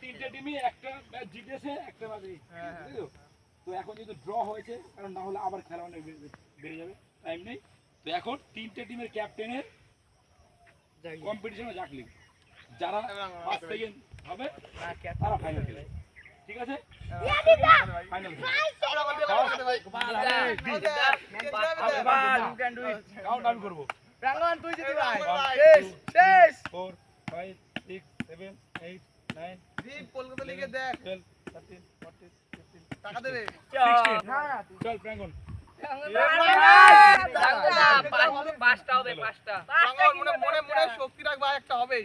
তিনটে টিমই একটা ম্যাচ জিতেছে, একটা ম্যাচ হেরেছে। তো এখন যেহেতু ড্র হয়েছে, কারণ না হলে আবার খেলা অনেক বেড়ে যাবে, টাইম নেই। তো এখন তিনটে টিমের ক্যাপ্টেনের কম্পিটিশনে জাকলি, যারা ফার্স্ট সেকেন্ড হবে তারা ফাইনাল খেলে, ঠিক আছে? ফাইনাল কাউন্ট আমি করবো। প্রাঙ্গণ তুই জিতবি ভাই। শেষ শেষ 4 5 6 7 8 9 দীপ কলকাতা লিগে দেখ 12 13 14 15 টাকা দেবে। 16 চল প্রাঙ্গণ। পাঁচটা হবে, পাঁচটা। প্রাঙ্গণ মনে মনে মনে শক্তি রাখ ভাই, একটা হবেই।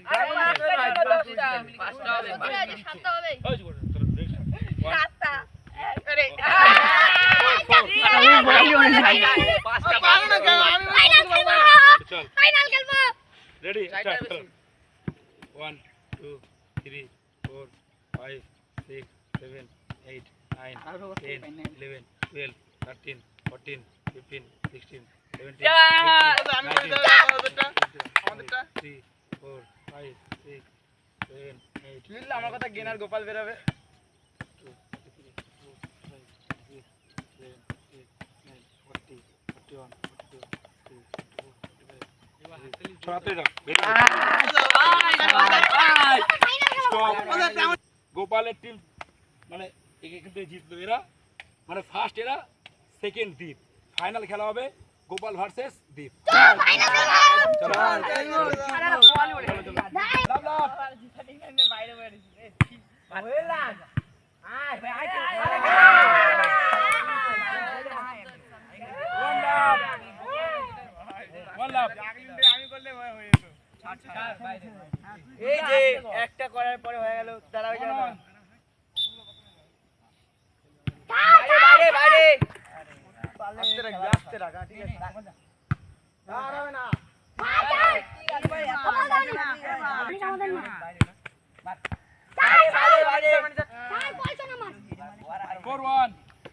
পাঁচটা হবে, সাতটা হবে। সাতটা। আরে ফাইনাল খেলবো। রেডি? স্টার্ট। 1 2 3 4 5 6 7 8 9 10 11 12 13 14 15 16 17 আমি বলি দাও আমাদেরটা, আমাদেরটা 3 4 5 6 7 8 মিললে আমার কথা গেনার গোপাল বেরাবে। 2 3 4 5 6 7 8 9 40 41 42 গোপালের টিম মানে এখান থেকে জিতলো এরা, মানে ফার্স্ট এরা, সেকেন্ড দ্বীপ। ফাইনাল খেলা হবে গোপাল ভার্সেস দ্বীপ। এই যে একটা করার পরে হয়ে গেল, দাঁড়াও যাও না। বাইরে বাইরে আস্তে রাখ, আস্তে রাখ, ঠিক আছে। দাঁড়াবে না।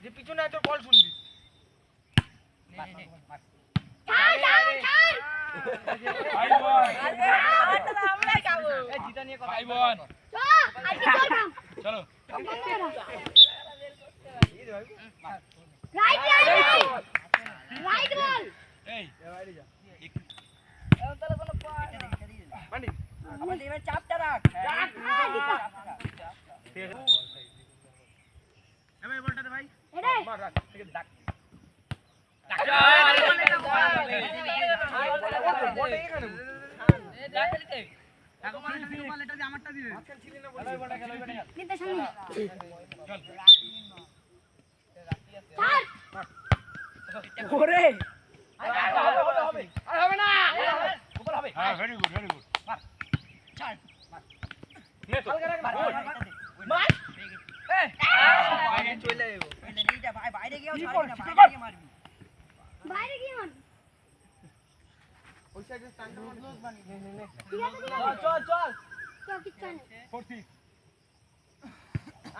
যে পিছনে আছে বল শুনবি। চলো চাপটা রাখ। বলটা ভাই মার রাখ, ঠিক আছে। ডাক ভেরি গুড ভেরি গুড। বাইরে গিয়ে মারবি। বাইরে গিয়ে মারবি। ওই সাইডে স্ট্যান্ড মার। চল চল চল কিচ্ছু নেই। 40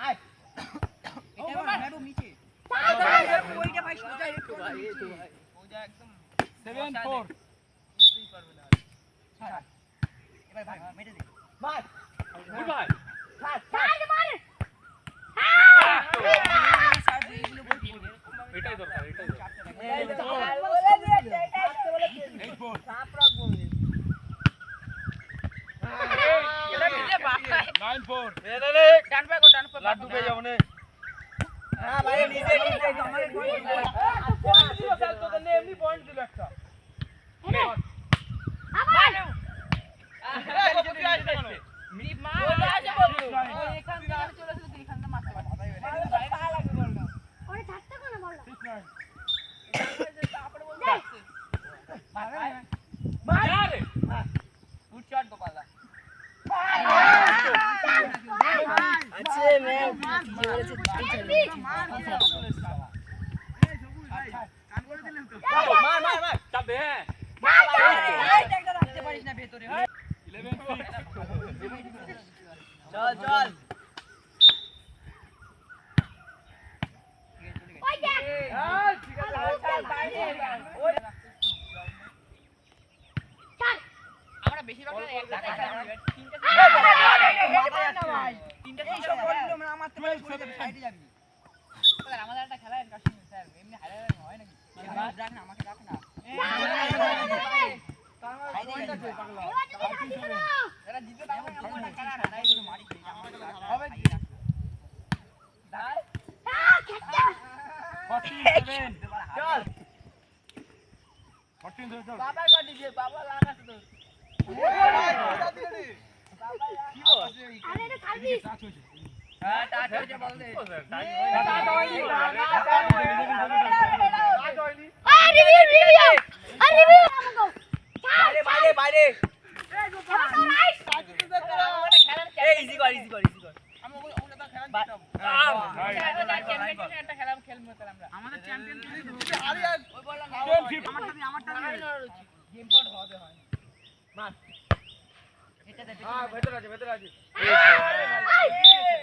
আয় এটা মারো নিচে। ওইটা ভাই সোজা একটু ভাই, একটু ভাই। ওইটা একদম 7 4 বুঝতেই পারবে না। ছাড়। এবার ভাই মেরে দে। মার। Good bye. ছাড় মার। এটাই দরকার, এটাই দরকার। 8 4 চাপ রাখ বললি। 9 4 ডান পা কো, ডান পা। লাড্ডু পেয়ে যাবো নে। হ্যাঁ ভাই নিজে নিজে আমারে পয়েন্ট দিল, খেল তো নে, এমনি পয়েন্ট দিল একটা। আবার কপি আসছে কেন? মিপ মার আসে বলতো। এখান থেকে চলে আসলে তুই এখান থেকে মারতে পারবি। বাইরে পা লাগবে বলটা। ওরে থাকতে কোন বল। 6 9 তারপরে বলতে আসছে। মার রে। Good shot Gopal. আছে ম্যাম কি বলেছে মার মার মার মার চাপ দে। এইটা একটা রাখতে পারিস না ভেতরে। 11 6 চল চল ওই দেখ। ঠিক আছে ছাড়। আমরা বেশিরভাগ একটা তিনটা তিনটা এইসব বললো মানে আমার তো সাইডে যাবি স্যার আমাদের একটা খেলা আছে কাশ্মীর স্যার এমনি হারে হয় নাকি রাখ না আমাকে রাখ না এরা জিতে পারবে না আমরা খেলা হারাই মারি হবে কি দাঁড় চল 14 ধরে চল বাবা কর দিছে বাবা লাগাছে তো আরে এটা সার্ভিস হ্যাঁ টাচ হয়েছে বল দে আরে রিভিউ আরে রিভিউ আমাকে বাইরে বাইরে রাইট এই ইজি কর আমি ওগুলো তো খেলা একটা খেলা খেলবো তাহলে আমরা আমাদের চ্যাম্পিয়ন ওই বললাম আমারটা গেম পয়েন্ট হবে হয় না এটা দে হ্যাঁ ভেতর আছে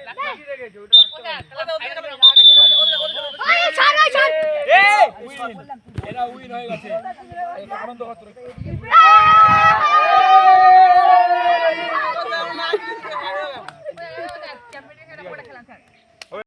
লাকি রেখেছে ওটা আরে ছাড় এরা উইন হয়ে গেছে আনন্দ কত ছাড়